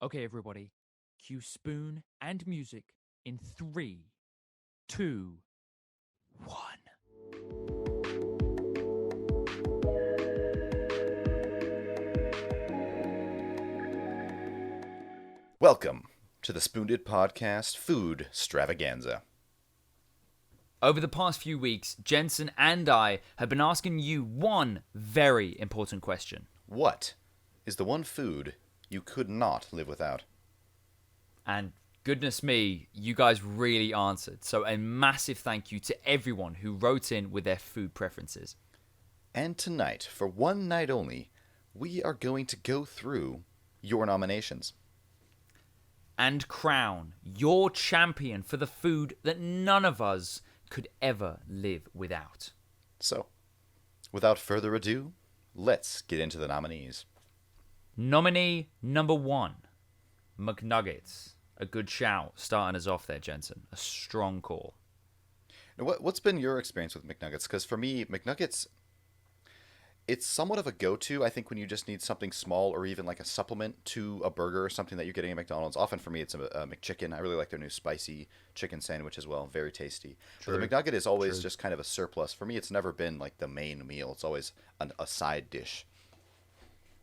Okay, everybody, cue spoon and music in 3, 2, 1. Welcome to the SpewnedIt podcast, Foodstravaganza. Over the past few weeks, Jensen and I have been asking you one very important question. What is the one food you could not live without? And goodness me, you guys really answered. So a massive thank you to everyone who wrote in with their food preferences. And tonight, for one night only, we are going to go through your nominations. And crown your champion for the food that none of us could ever live without. So, without further ado, let's get into the nominees. Nominee number 1, McNuggets. A good shout starting us off there, Jensen. A strong call. Now, what's been your experience with McNuggets? Because for me, McNuggets, it's somewhat of a go-to, I think, when you just need something small or even like a supplement to a burger or something that you're getting at McDonald's. Often for me, it's a McChicken. I really like their new spicy chicken sandwich as well. Very tasty. True. But the McNugget is always just kind of a surplus. For me, it's never been like the main meal. It's always a side dish.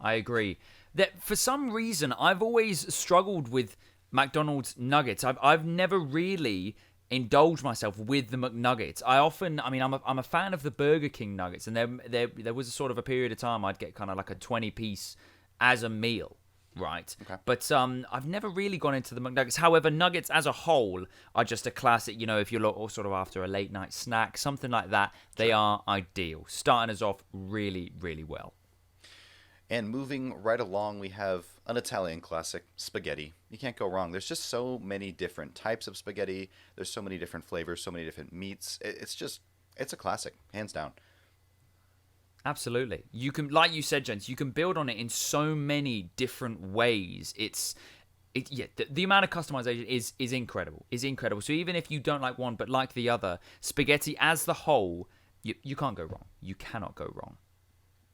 I agree. That for some reason, I've always struggled with McDonald's nuggets. I've never really indulged myself with the McNuggets. I'm a fan of the Burger King nuggets, and there was a sort of a period of time I'd get kind of like a 20-piece as a meal, right? Okay. But I've never really gone into the McNuggets. However, nuggets as a whole are just a classic. You know, if you're sort of after a late night snack, something like that, they are ideal. Starting us off really, really well. And moving right along, we have an Italian classic, spaghetti. You can't go wrong. There's just so many different types of spaghetti. There's so many different flavors, so many different meats. It's a classic, hands down. Absolutely. You can, like you said, Jens, you can build on it in so many different ways. The amount of customization is incredible. So even if you don't like one but like the other, spaghetti as the whole, you can't go wrong. You cannot go wrong.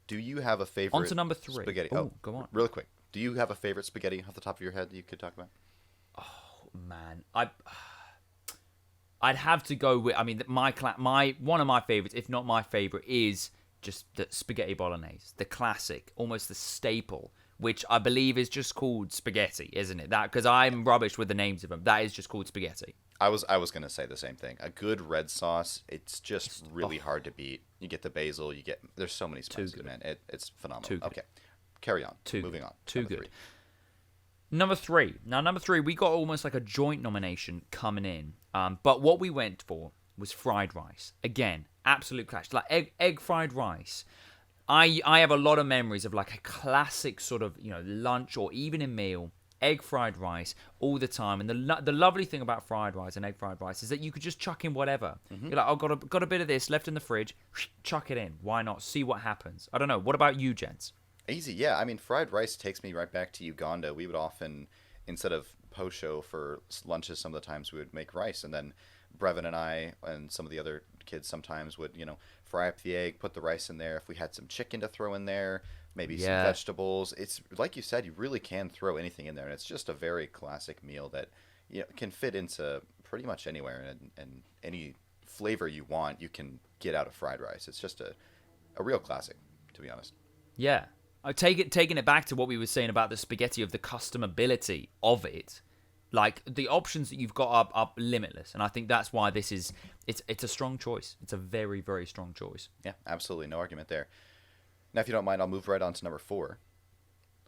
Do you have a favorite On to number 3. spaghetti? Oh, go on. Really quick. Do you have a favorite spaghetti off the top of your head that you could talk about? Oh man, I'd have to go with. I mean, my one of my favorites, if not my favorite, is just the spaghetti bolognese, the classic, almost the staple, which I believe is just called spaghetti, isn't it? That because I'm rubbish with the names of them. That is just called spaghetti. I was gonna say the same thing. A good red sauce. It's just really hard to beat. You get the basil. There's so many spices, man. It's phenomenal. Okay, carry on. Moving on. Too Number good. 3. Number 3. Now, number 3, we got almost like a joint nomination coming in. But what we went for was fried rice. Again, absolute clash. Like egg fried rice. I have a lot of memories of like a classic sort of, lunch or even a meal. Egg fried rice all the time. And the lovely thing about fried rice and egg fried rice is that you could just chuck in whatever. Mm-hmm. You're like, oh, got a bit of this left in the fridge. Chuck it in. Why not? See what happens. I don't know. What about you, gents? Easy, yeah. I mean, fried rice takes me right back to Uganda. We would often, instead of posho for lunches, some of the times we would make rice, and then Brevin and I and some of the other kids sometimes would, fry up the egg, put the rice in there. If we had some chicken to throw in there, maybe some vegetables. It's like you said, you really can throw anything in there, and it's just a very classic meal that can fit into pretty much anywhere, and any flavor you want, you can get out of fried rice. It's just a real classic, to be honest. Yeah. Taking it back to what we were saying about the spaghetti, of the customability of it, like the options that you've got are limitless, and I think that's why it's a strong choice. It's a very, very strong choice. Yeah, absolutely, no argument there. Now, if you don't mind, I'll move right on to number 4.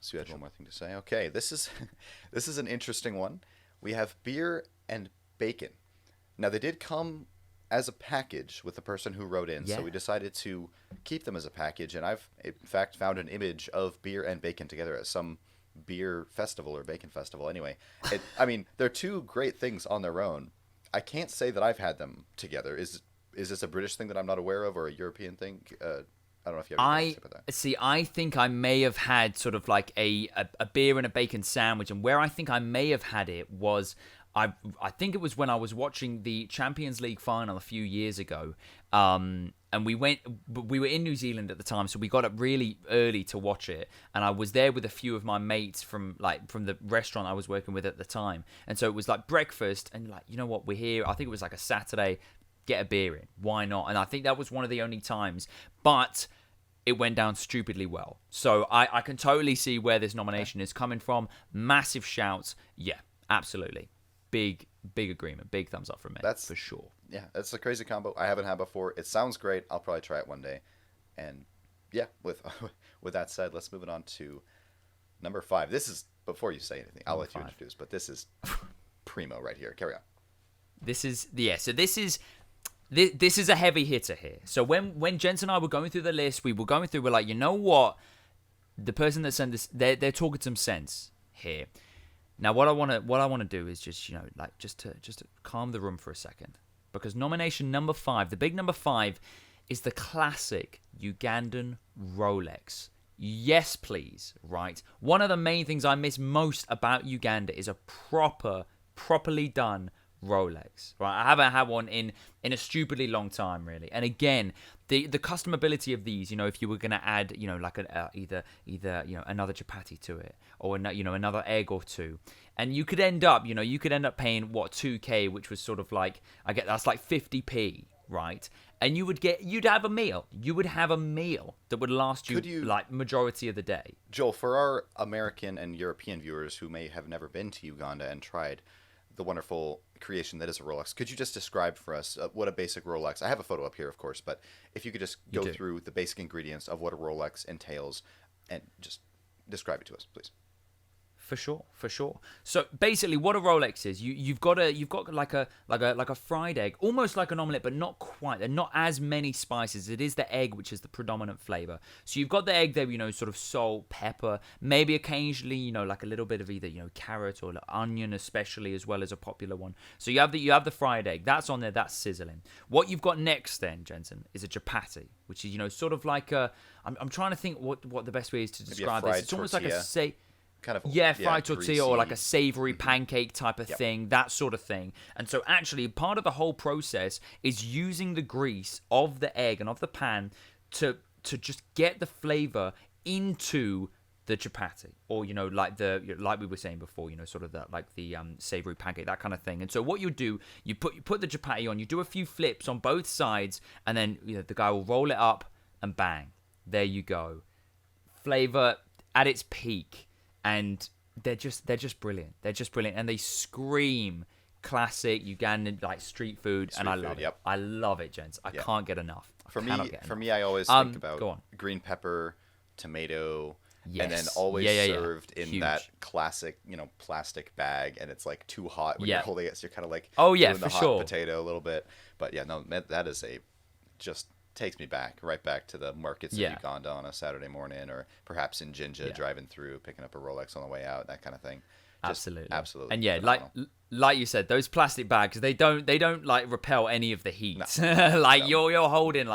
So you had one more thing to say. Okay, this is an interesting one. We have beer and bacon. Now, they did come as a package with the person who wrote in, so we decided to keep them as a package, and I've, in fact, found an image of beer and bacon together at some beer festival or bacon festival. Anyway, they're two great things on their own. I can't say that I've had them together. Is this a British thing that I'm not aware of, or a European thing? I don't know if you have anything to say about that. See, I think I may have had sort of like a beer and a bacon sandwich, and where I think I may have had it was, I think it was when I was watching the Champions League final a few years ago, and we were in New Zealand at the time, so we got up really early to watch it, and I was there with a few of my mates from the restaurant I was working with at the time, and so it was like breakfast, and like, you know what, we're here, I think it was like a Saturday, get a beer in, why not? And I think that was one of the only times, but it went down stupidly well, so I can totally see where this nomination is coming from. Massive shouts, yeah, absolutely, big agreement, big thumbs up from me. That's for sure. Yeah, that's a crazy combo I haven't had before. It sounds great. I'll probably try it one day. And yeah, with that said, let's move it on to number 5. This is, before you say anything, I'll let you introduce, but this is primo right here. Carry on. This is a heavy hitter here. So when Jens and I were going through the list, we're like, you know what? The person that sent this, they're talking some sense here. Now, what I want to do is just, just to calm the room for a second. Because nomination number 5, the big number 5, is the classic Ugandan Rolex. Yes, please, right? One of the main things I miss most about Uganda is a properly done Rolex, right? I haven't had one in a stupidly long time, really. And again, the customability of these, if you were going to add, like either another chapati to it, or another egg or two, and you could end up paying what, 2K, which was sort of like, I get that's like 50p, right? And you'd have a meal that would last you like majority of the day. Joel, for our American and European viewers who may have never been to Uganda and tried the wonderful creation that is a Rolex, could you just describe for us what a basic Rolex, I have a photo up here, of course, but if you could just go through the basic ingredients of what a Rolex entails and just describe it to us, please. For sure. So basically, what a Rolex is, you've got like a fried egg, almost like an omelette, but not quite. There are not as many spices. It is the egg which is the predominant flavor. So you've got the egg there, sort of salt, pepper, maybe occasionally, like a little bit of either carrot or onion, especially, as well as a popular one. So you have the fried egg that's on there, that's sizzling. What you've got next then, Jensen, is a chapati, which is sort of like a. I'm trying to think what the best way is to describe this. It's almost tortilla. Like a Kind of, fried tortilla, greasy, or like a savory pancake type of thing, that sort of thing. And so actually part of the whole process is using the grease of the egg and of the pan to just get the flavor into the chapati, or like we were saying before, sort of that, like the savory pancake, that kind of thing. And so what you do, you put the chapati on, you do a few flips on both sides, and then the guy will roll it up, and bang, there you go, flavor at its peak. And they're just brilliant. They're just brilliant, and they scream classic Ugandan like street food, and I love it. I love it, gents. I can't get enough. For me, I always think about green pepper, tomato, and then always served in that classic, plastic bag, and it's like too hot when you're holding it, so you're kind of like doing the hot potato a little bit. But that is just takes me right back to the markets in Uganda on a Saturday morning, or perhaps in Jinja driving through, picking up a Rolex on the way out, that kind of thing. Absolutely. And phenomenal. like you said, those plastic bags, they don't like repel any of the heat. No. You're holding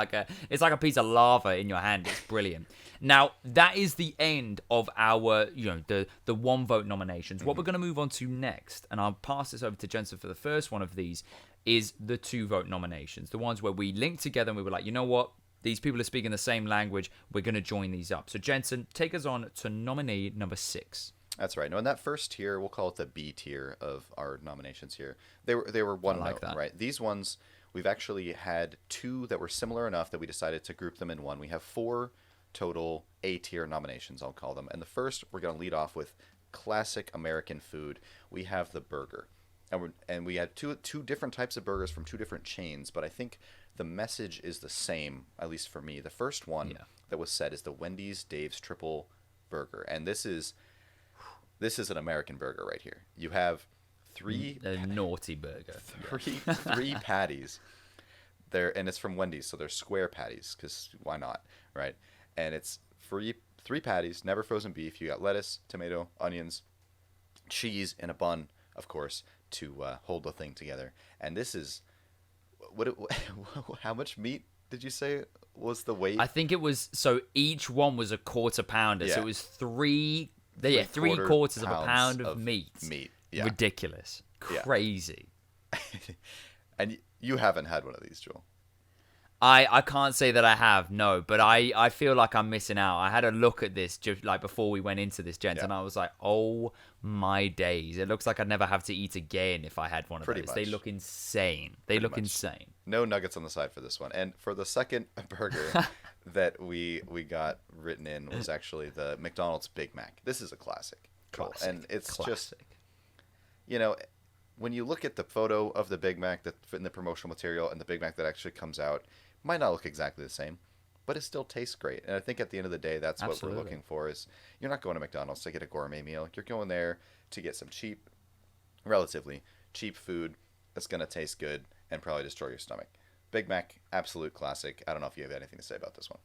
it's like a piece of lava in your hand. It's brilliant. Now, that is the end of our, the one vote nominations. Mm-hmm. What we're going to move on to next, and I'll pass this over to Jensen for the first one of these, is the 2 vote nominations. The ones where we linked together and we were like, you know what? These people are speaking the same language. We're going to join these up. So, Jensen, take us on to nominee number 6. That's right. Now, in that first tier, we'll call it the B tier of our nominations here. They were one note, right? These ones, we've actually had 2 that were similar enough that we decided to group them in one. We have 4 total A tier nominations, I'll call them. And the first, we're going to lead off with classic American food. We have the burger. And we had two different types of burgers from 2 different chains, but I think the message is the same, at least for me. The first one that was said is the Wendy's Dave's Triple Burger, and this is an American burger right here. You have 3 naughty burger, 3 patties there, and it's from Wendy's, so they're square patties, because why not, right? And it's 3 patties, never frozen beef. You got lettuce, tomato, onions, cheese, and a bun, of course, to hold the thing together. And this is how much meat did you say was the weight? I think it was, so each one was a quarter pounder, so it was 3 3/4 of a pound of meat. Ridiculous, crazy. And you haven't had one of these, Joel? I can't say that I have, no, but I feel like I'm missing out. I had a look at this just like before we went into this, gents, Yeah. and I was like, oh my days. It looks like I'd never have to eat again if I had one of Pretty those. They much. look insane. They look much. insane. No nuggets on the side for this one. And for the second burger that we got written in was actually the McDonald's Big Mac. This is a classic. Classic. And it's classic. just, you know, when you look at the photo of the Big Mac that's in the promotional material and the Big Mac that actually comes out, might not look exactly the same, but it still tastes great. And I think at the end of the day, that's Absolutely. what we're looking for is you're not going to McDonald's to get a gourmet meal. You're going there to get some cheap, relatively cheap food that's going to taste good and probably destroy your stomach. Big Mac, absolute classic. I don't know if you have anything to say about this one.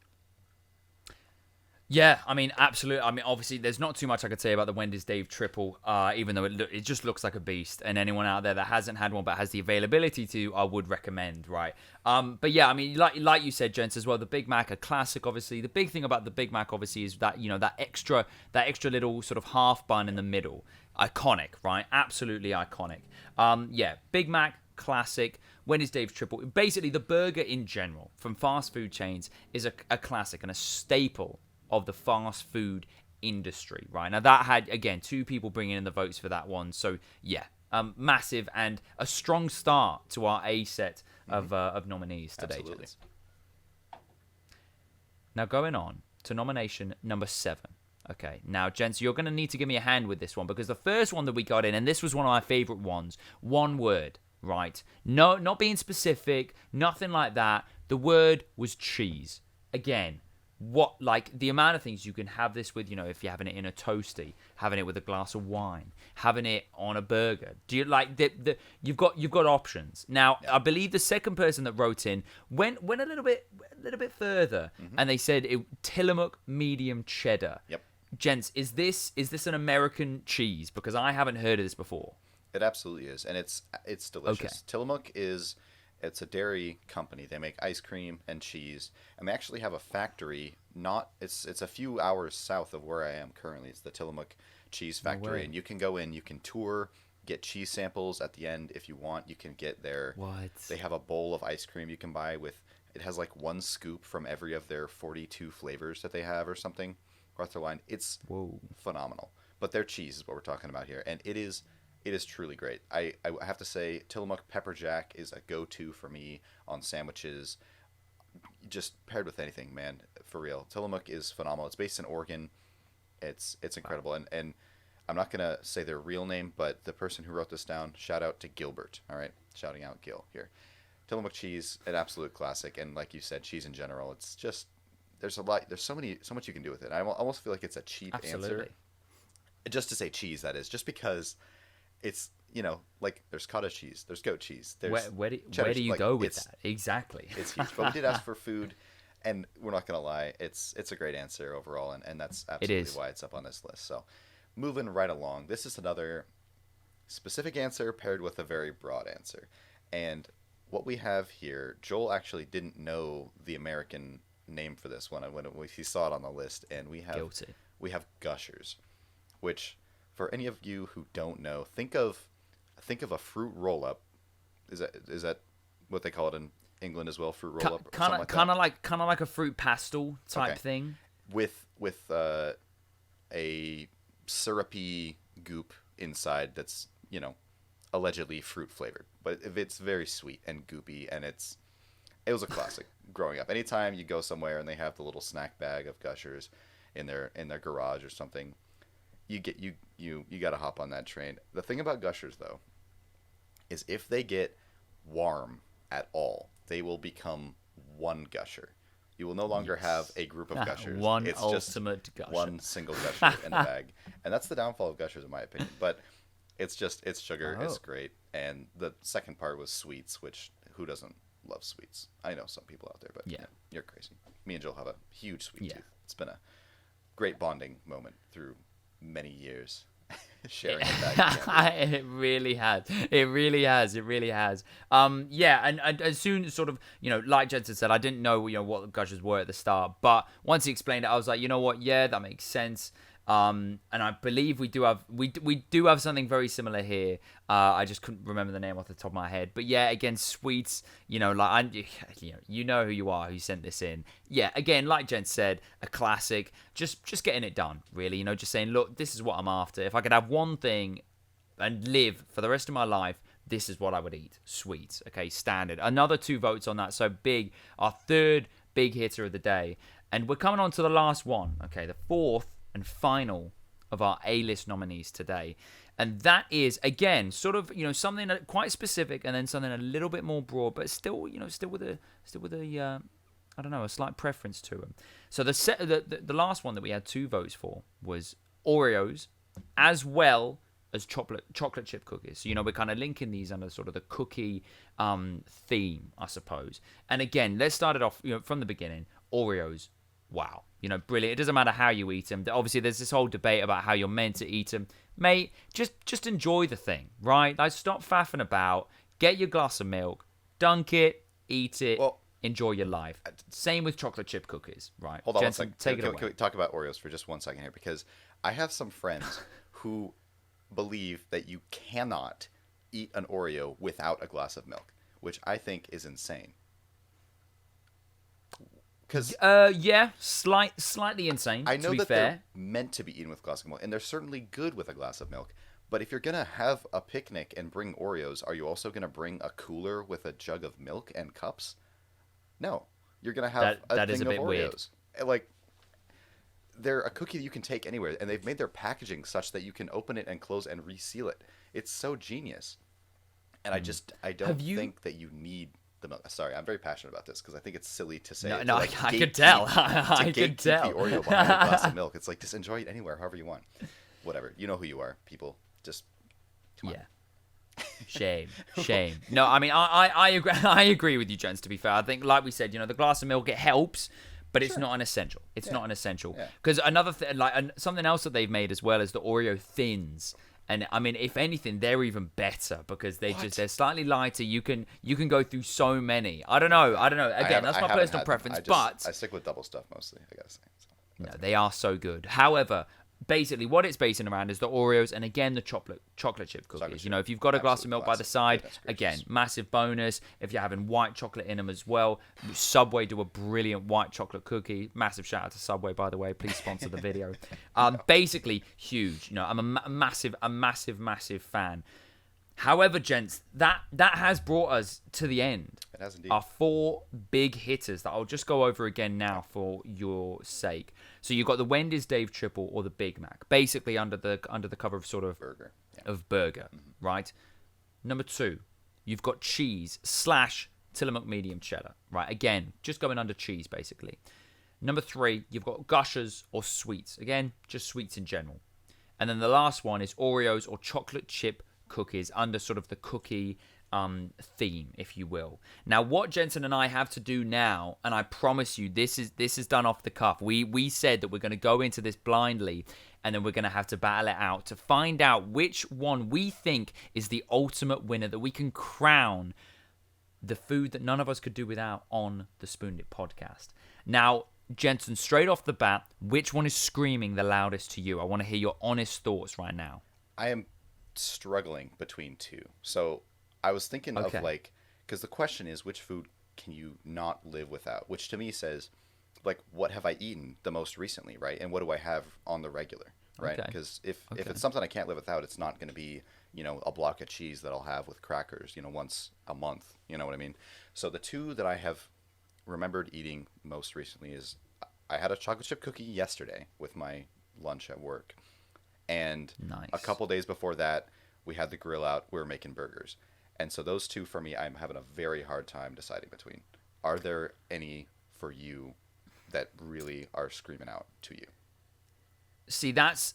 Yeah, I mean, absolutely. I mean, obviously, there's not too much I could say about the Wendy's Dave Triple, even though it just looks like a beast. And anyone out there that hasn't had one but has the availability to, I would recommend, right? But yeah, I mean, like you said, gents, as well, the Big Mac, a classic, obviously. The big thing about the Big Mac, obviously, is that, you know, that extra little sort of half bun in the middle. Iconic, right? Absolutely iconic. Yeah, Big Mac, classic. Wendy's Dave's Triple. Basically, the burger in general from fast food chains is a classic and a staple of the fast food industry, right? Now that had, again, 2 people bringing in the votes for that one. So yeah, massive and a strong start to our A set of nominees today. Absolutely. Gents. Now going on to nomination number 7. Okay, now gents, you're going to need to give me a hand with this one because the first one that we got in, and this was one of my favorite ones, one word, right? No, not being specific, nothing like that. The word was cheese. Again, what, like, the amount of things you can have this with, you know, if you're having it in a toasty, having it with a glass of wine, having it on a burger. Do you like you've got options. Now, I believe the second person that wrote in went a little bit further, and they said Tillamook medium cheddar. Yep. Gents, is this an American cheese? Because I haven't heard of this before. It absolutely is, and it's delicious. Okay. Tillamook it's a dairy company. They make ice cream and cheese, and they actually have a factory. It's a few hours south of where I am currently. It's the Tillamook Cheese Factory, and you can go in. You can tour, get cheese samples at the end if you want. You can get their. What? They have a bowl of ice cream you can buy with. It has like 1 scoop from every of their 42 flavors that they have or something. Across their line, it's phenomenal. But their cheese is what we're talking about here, and it is truly great. I have to say, Tillamook Pepper Jack is a go-to for me on sandwiches, just paired with anything, man. For real, Tillamook is phenomenal. It's based in Oregon. It's incredible, and I'm not gonna say their real name, but the person who wrote this down, shout out to Gilbert. All right, shouting out Gil here. Tillamook cheese, an absolute classic, and like you said, cheese in general, it's just there's so much you can do with it. I almost feel like it's a cheap answer, just to say cheese. That is just because. It's, you know, like there's cottage cheese, there's goat cheese, there's where do you go with that? Exactly. It's huge. But we did ask for food, and we're not gonna lie, it's a great answer overall, and that's absolutely why it's up on this list. So moving right along, this is another specific answer paired with a very broad answer. And what we have here, Joel actually didn't know the American name for this one when he saw it on the list, and we have Gushers, which, for any of you who don't know, think of a fruit roll-up. Is that what they call it in England as well? Fruit roll-up, kind of like a fruit pastel type thing, with a syrupy goop inside that's, you know, allegedly fruit flavored, but it's very sweet and goopy, and it was a classic growing up. Anytime you go somewhere and they have the little snack bag of Gushers in their garage or something, you got to hop on that train. The thing about Gushers, though, is if they get warm at all, they will become one Gusher. You will no longer have a group of Gushers. It's ultimate just Gusher. One single Gusher in the bag. And that's the downfall of Gushers, in my opinion. But it's sugar. It's great. And the second part was sweets, which who doesn't love sweets? I know some people out there, but yeah, you're crazy. Me and Joel have a huge sweet tooth. It's been a great bonding moment through many years sharing it back. It really has. Yeah, and as soon as sort of, you know, like Jensen said, I didn't know, you know, what the Gushers were at the start, but once he explained it, I was like, you know what, yeah, that makes sense. And I believe we do have something very similar here. I just couldn't remember the name off the top of my head. But yeah, again, sweets. You know who you are, who sent this in. Yeah, again, like Jen said, a classic. Just getting it done, really. Just saying, look, this is what I'm after. If I could have one thing and live for the rest of my life, this is what I would eat. Sweets. Okay, standard. Another 2 votes on that. So big. Our third big hitter of the day. And we're coming on to the last one. Okay, the fourth and final of our A-list nominees today, and that is again sort of something quite specific, and then something a little bit more broad, but still with a I don't know, a slight preference to them. So the last one that we had 2 votes for was Oreos, as well as chocolate chip cookies. So, we're kind of linking these under sort of the cookie theme, I suppose. And again, let's start it off from the beginning. Oreos. Wow, brilliant. It doesn't matter how you eat them. Obviously, there's this whole debate about how you're meant to eat them. Mate, just enjoy the thing, right? Like, stop faffing about. Get your glass of milk, dunk it, eat it, enjoy your life. Same with chocolate chip cookies, right? Hold on Jensen, 1 second. take it away. Can we talk about Oreos for just 1 second here? Because I have some friends who believe that you cannot eat an Oreo without a glass of milk, which I think is insane. Yeah, slightly insane. I know to be that fair, they're meant to be eaten with a glass of milk, and they're certainly good with a glass of milk. But if you're gonna have a picnic and bring Oreos, are you also gonna bring a cooler with a jug of milk and cups? No, you're gonna have that a is thing a bit of weird. Oreos. Like, they're a cookie that you can take anywhere, and they've made their packaging such that you can open it and close and reseal it. It's so genius, and I don't think that you need the milk. Sorry, I'm very passionate about this because I think it's silly to say. No, I could tell. I could tell. The Oreo behind a glass of milk. It's like, just enjoy it anywhere, however you want. Whatever. You know who you are, people. Just come on. Shame. No, I mean, I agree. I agree with you, Jens. To be fair, I think, like we said, the glass of milk, it helps, but it's not an essential. It's not an essential because another something else that they've made as well is the Oreo thins. And I mean, if anything, they're even better because they're slightly lighter. You can go through so many. I don't know. Again, that's my personal preference, but I stick with double stuff mostly, I gotta say. No, they are so good. However, basically what it's basing around is the Oreos and again the chocolate chip cookies. If you've got a glass of milk by the side, again, massive bonus. If you're having white chocolate in them as well, Subway do a brilliant white chocolate cookie. Massive shout out to Subway, by the way. Please sponsor the video. Basically huge. I'm a massive fan. However, gents, that has brought us to the end. It has indeed. Our 4 big hitters that I'll just go over again now for your sake. So you've got the Wendy's Dave Triple or the Big Mac, basically under the cover of sort of burger, right? Number 2, you've got cheese / Tillamook medium cheddar, right? Again, just going under cheese basically. Number 3, you've got gushers or sweets, again, just sweets in general. And then the last one is Oreos or chocolate chip cookies under sort of the cookie theme, if you will. Now, what Jensen and I have to do now, and I promise you, this is done off the cuff. We said that we're going to go into this blindly, and then we're going to have to battle it out to find out which one we think is the ultimate winner, that we can crown the food that none of us could do without on the SpewnedIt podcast. Now, Jensen, straight off the bat, which one is screaming the loudest to you? I want to hear your honest thoughts right now. I am struggling between 2. So I was thinking of because the question is, which food can you not live without? Which to me says, like, what have I eaten the most recently, right? And what do I have on the regular, right? Because if it's something I can't live without, it's not going to be, a block of cheese that I'll have with crackers, once a month. You know what I mean? So the 2 that I have remembered eating most recently is, I had a chocolate chip cookie yesterday with my lunch at work. And a couple days before that, we had the grill out. We were making burgers. And so those 2 for me, I'm having a very hard time deciding between. Are there any for you that really are screaming out to you? See, that's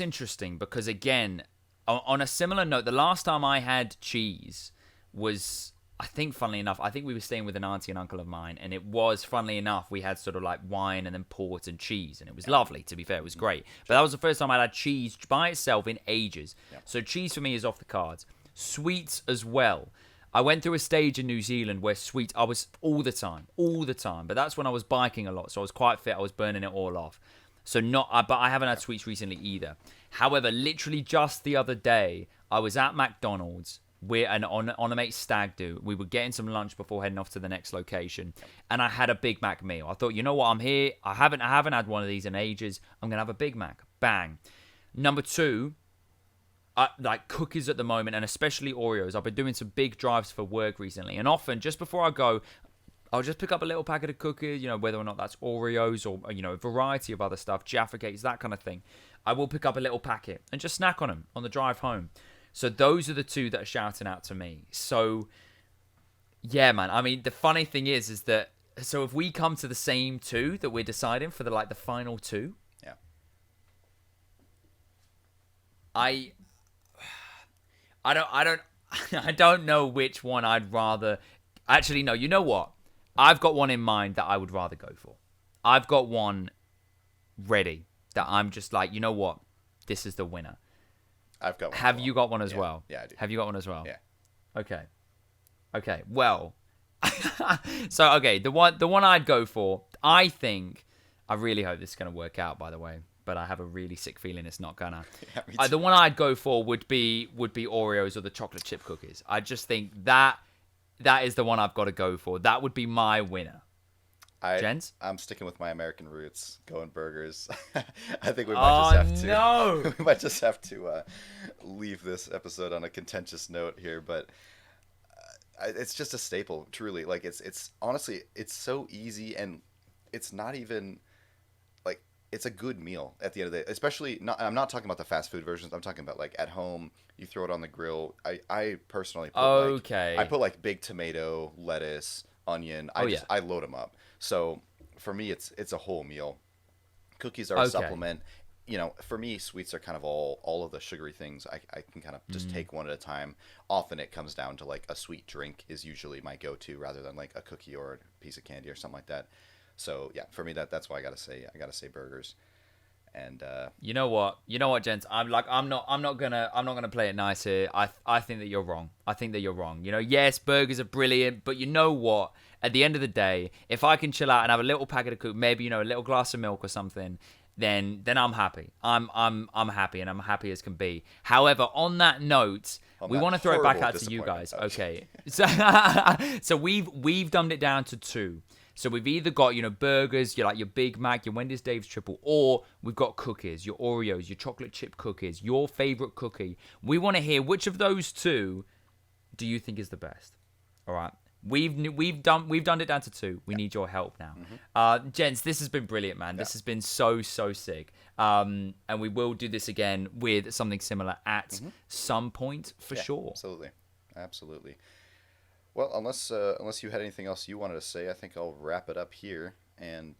interesting because, again, on a similar note, the last time I had cheese was, I think, funnily enough, we were staying with an auntie and uncle of mine, and it was, funnily enough, we had sort of like wine and then port and cheese, and it was lovely, to be fair. It was great. But that was the first time I'd had cheese by itself in ages. Yeah. So cheese for me is off the cards. Sweets as well. I went through a stage in New Zealand where sweets, I was all the time. But that's when I was biking a lot, so I was quite fit. I was burning it all off. So but I haven't had sweets recently either. However, literally just the other day, I was at McDonald's. On a mate's stag do. We were getting some lunch before heading off to the next location, and I had a Big Mac meal. I thought, you know what, I'm here. I haven't had one of these in ages. I'm gonna have a Big Mac. Bang. Number two, like cookies at the moment, and especially Oreos. I've been doing some big drives for work recently, and often just before I go, I'll just pick up a little packet of cookies, whether or not that's Oreos or, a variety of other stuff, Jaffa Cakes, that kind of thing. I will pick up a little packet and just snack on them on the drive home. So those are the two that are shouting out to me. So, yeah, man. I mean, the funny thing is that, so if we come to the same two that we're deciding for the final two, yeah, I don't know which one I'd rather. Actually, no. You know what? I've got one in mind that I would rather go for. I've got one ready that I'm just like, you know what? This is the winner. I've got one. Have you got one as well? Yeah, I do. Have you got one as well? Yeah. Okay. Well, so the one I'd go for. I really hope this is gonna work out. By the way, but I have a really sick feeling it's not gonna. Yeah, me too. The one I'd go for would be Oreos or the chocolate chip cookies. I just think that is the one I've got to go for. That would be my winner. Gents? I'm sticking with my American roots, going burgers. I think we might we might just have to leave this episode on a contentious note here, but it's just a staple, truly. Like it's honestly, it's so easy, and it's not even like, it's a good meal at the end of the day. Especially I'm not talking about the fast food versions. I'm talking about like at home, you throw it on the grill. I personally put I put like big tomato, lettuce, onion. I load them up. So for me, it's a whole meal. Cookies are a supplement. For me, sweets are kind of all of the sugary things. I can kind of just take one at a time. Often it comes down to like a sweet drink is usually my go-to rather than like a cookie or a piece of candy or something like that. So yeah, for me that's why I gotta say burgers. And you know what, gents, I'm not gonna play it nice here. I think that you're wrong. Yes, burgers are brilliant, but you know what? At the end of the day, if I can chill out and have a little packet of cookies, maybe a little glass of milk or something, then I'm happy. I'm happy, and I'm happy as can be. However, on that note, we want to throw it back out to you guys. Okay, so we've dumbed it down to two. So we've either got, burgers, your Big Mac, your Wendy's Dave's Triple, or we've got cookies, your Oreos, your chocolate chip cookies, your favorite cookie. We want to hear which of those two do you think is the best. All right. We've done it down to two. We need your help now. Mm-hmm. Gents, this has been brilliant, man. This has been so sick. And we will do this again with something similar at some point for sure. Absolutely. Well, unless you had anything else you wanted to say, I think I'll wrap it up here. And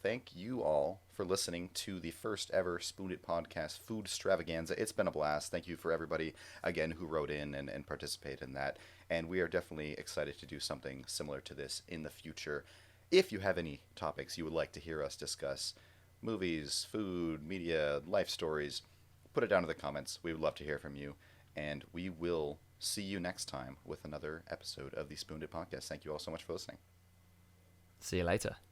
thank you all for listening to the first ever SpewnedIt podcast, Foodstravaganza. It's been a blast. Thank you for everybody, again, who wrote in and participated in that. And we are definitely excited to do something similar to this in the future. If you have any topics you would like to hear us discuss, movies, food, media, life stories, put it down in the comments. We would love to hear from you. And we will see you next time with another episode of the SpewnedIt podcast. Thank you all so much for listening. See you later.